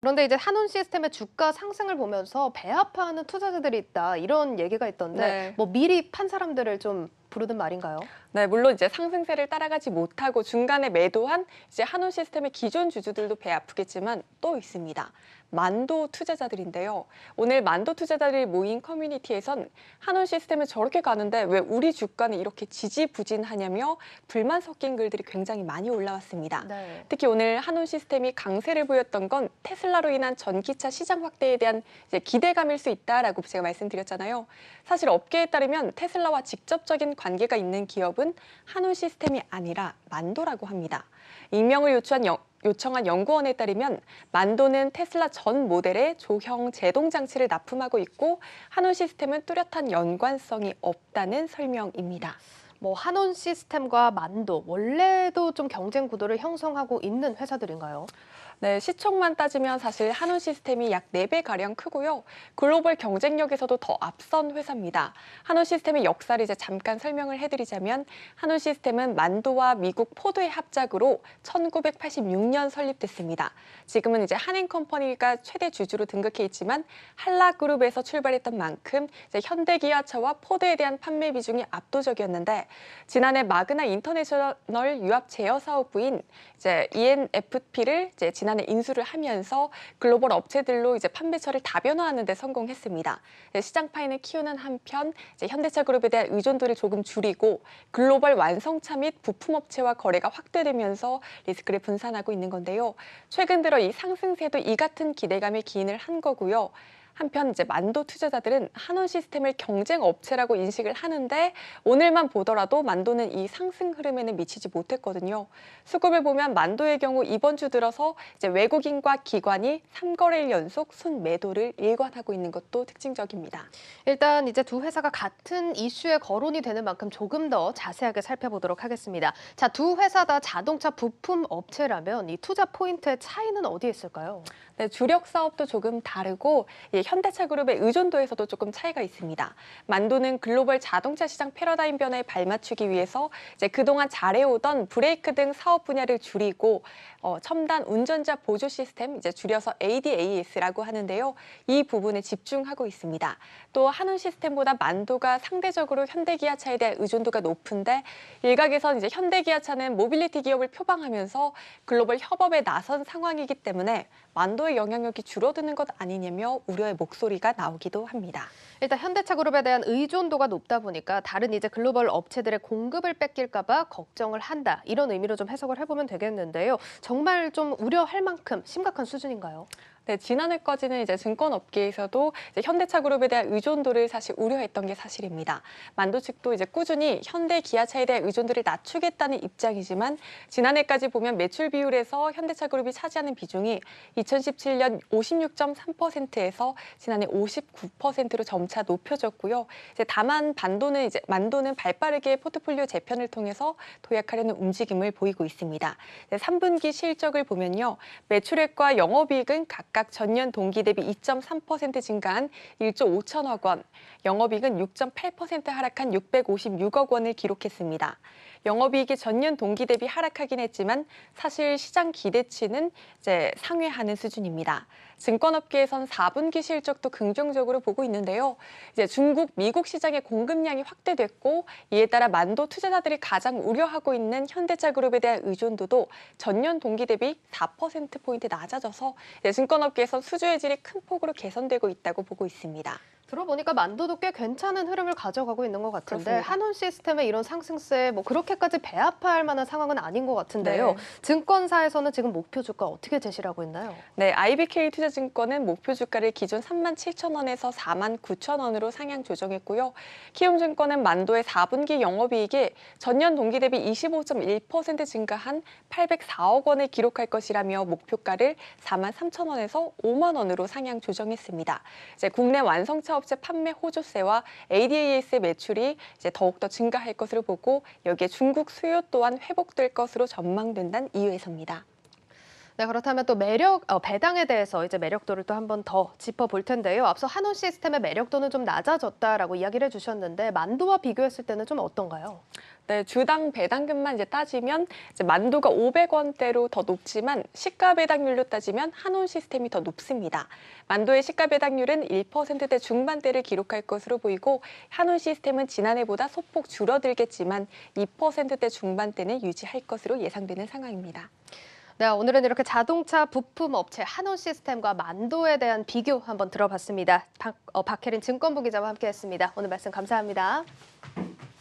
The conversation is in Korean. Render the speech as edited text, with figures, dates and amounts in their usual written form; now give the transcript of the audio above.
그런데 이제 한온 시스템의 주가 상승을 보면서 배합하는 투자자들이 있다 이런 얘기가 있던데 네. 뭐 미리 판 사람들을 좀 부르는 말인가요? 네, 물론 이제 상승세를 따라가지 못하고 중간에 매도한 이제 한우 시스템의 기존 주주들도 배 아프겠지만 또 있습니다. 만도 투자자들인데요. 오늘 만도 투자자들이 모인 커뮤니티에선 한우 시스템은 저렇게 가는데 왜 우리 주가는 이렇게 지지부진하냐며 불만 섞인 글들이 굉장히 많이 올라왔습니다. 네. 특히 오늘 한우 시스템이 강세를 보였던 건 테슬라로 인한 전기차 시장 확대에 대한 이제 기대감일 수 있다라고 제가 말씀드렸잖아요. 사실 업계에 따르면 테슬라와 직접적인 관계가 있는 기업은 한우 시스템이 아니라 만도라고 합니다. 익명을 요청한 연구원에 따르면 만도는 테슬라 전 모델에 조형 제동 장치를 납품하고 있고 한우 시스템은 뚜렷한 연관성이 없다는 설명입니다. 뭐 한온 시스템과 만도 원래도 좀 경쟁 구도를 형성하고 있는 회사들인가요? 네, 시총만 따지면 사실 한우 시스템이 약 4배가량 크고요. 글로벌 경쟁력에서도 더 앞선 회사입니다. 한우 시스템의 역사를 이제 잠깐 설명을 해드리자면 한우 시스템은 만도와 미국 포드의 합작으로 1986년 설립됐습니다. 지금은 이제 한행컴퍼니가 최대 주주로 등극해 있지만 한라그룹에서 출발했던 만큼 이제 현대기아차와 포드에 대한 판매 비중이 압도적이었는데 지난해 마그나 인터내셔널 유압 제어 사업부인 이제 ENFP를 이제 지난해 인수를 하면서 글로벌 업체들로 이제 판매처를 다변화하는 데 성공했습니다. 시장 파이는 키우는 한편 이제 현대차 그룹에 대한 의존도를 조금 줄이고 글로벌 완성차 및 부품 업체와 거래가 확대되면서 리스크를 분산하고 있는 건데요. 최근 들어 이 상승세도 이 같은 기대감에 기인을 한 거고요. 한편 이제 만도 투자자들은 한원 시스템을 경쟁 업체라고 인식을 하는데 오늘만 보더라도 만도는 이 상승 흐름에는 미치지 못했거든요. 수급을 보면 만도의 경우 이번 주 들어서 이제 외국인과 기관이 3거래일 연속 순매도를 일관하고 있는 것도 특징적입니다. 일단 이제 두 회사가 같은 이슈에 거론이 되는 만큼 조금 더 자세하게 살펴보도록 하겠습니다. 자, 두 회사 다 자동차 부품 업체라면 이 투자 포인트의 차이는 어디에 있을까요? 네, 주력 사업도 조금 다르고 현대차 그룹의 의존도에서도 조금 차이가 있습니다. 만도는 글로벌 자동차 시장 패러다임 변화에 발맞추기 위해서 이제 그동안 잘해오던 브레이크 등 사업 분야를 줄이고 첨단 운전자 보조 시스템, 이제 줄여서 ADAS라고 하는데요. 이 부분에 집중하고 있습니다. 또 한운 시스템보다 만도가 상대적으로 현대기아차에 대한 의존도가 높은데 일각에선 이제 현대기아차는 모빌리티 기업을 표방하면서 글로벌 협업에 나선 상황이기 때문에 만도의 영향력이 줄어드는 것 아니냐며 우려의 목소리가 나오기도 합니다. 일단 현대차 그룹에 대한 의존도가 높다 보니까 다른 이제 글로벌 업체들의 공급을 뺏길까 봐 걱정을 한다. 이런 의미로 좀 해석을 해보면 되겠는데요. 정말 좀 우려할 만큼 심각한 수준인가요? 네, 지난해까지는 이제 증권업계에서도 이제 현대차 그룹에 대한 의존도를 사실 우려했던 게 사실입니다. 만도 측도 이제 꾸준히 현대 기아차에 대한 의존도를 낮추겠다는 입장이지만 지난해까지 보면 매출 비율에서 현대차 그룹이 차지하는 비중이 2017년 56.3%에서 지난해 59%로 점차 높여졌고요. 이제 다만 만도는 발빠르게 포트폴리오 재편을 통해서 도약하려는 움직임을 보이고 있습니다. 3분기 실적을 보면요. 매출액과 영업이익은 각각 전년 동기 대비 2.3% 증가한 1조 5천억 원, 영업이익은 6.8% 하락한 656억 원을 기록했습니다. 영업이익이 전년 동기 대비 하락하긴 했지만 사실 시장 기대치는 이제 상회하는 수준입니다. 증권업계에선 4분기 실적도 긍정적으로 보고 있는데요. 이제 중국, 미국 시장의 공급량이 확대됐고 이에 따라 만도 투자자들이 가장 우려하고 있는 현대차 그룹에 대한 의존도도 전년 동기 대비 4%포인트 낮아져서 증권업계에선 수주의 질이 큰 폭으로 개선되고 있다고 보고 있습니다. 들어보니까 만도도 꽤 괜찮은 흐름을 가져가고 있는 것 같은데 그렇습니다. 한온 시스템의 이런 상승세 뭐 그렇게까지 배아파할 만한 상황은 아닌 것 같은데요. 네. 증권사에서는 지금 목표 주가 어떻게 제시를 하고 있나요? 네, IBK 투자증권은 목표 주가를 기존 37,000원에서 49,000원으로 상향 조정했고요. 키움증권은 만도의 4분기 영업이익이 전년 동기 대비 25.1% 증가한 804억 원을 기록할 것이라며 목표가를 43,000원에서 5만 원으로 상향 조정했습니다. 이제 국내 완성차 업체 판매 호조세와 ADAS의 매출이 이제 더욱더 증가할 것으로 보고 여기에 중국 수요 또한 회복될 것으로 전망된다는 이유에서입니다. 네, 그렇다면 또 배당에 대해서 이제 매력도를 또 한 번 더 짚어볼 텐데요. 앞서 한온 시스템의 매력도는 좀 낮아졌다라고 이야기를 해주셨는데 만도와 비교했을 때는 좀 어떤가요? 네, 주당 배당금만 이제 따지면 이제 만두가 500원대로 더 높지만 시가 배당률로 따지면 한온 시스템이 더 높습니다. 만두의 시가 배당률은 1%대 중반대를 기록할 것으로 보이고 한온 시스템은 지난해보다 소폭 줄어들겠지만 2%대 중반대는 유지할 것으로 예상되는 상황입니다. 네, 오늘은 이렇게 자동차 부품 업체 한온 시스템과 만도에 대한 비교 한번 들어봤습니다. 박혜린 증권부 기자와 함께했습니다. 오늘 말씀 감사합니다.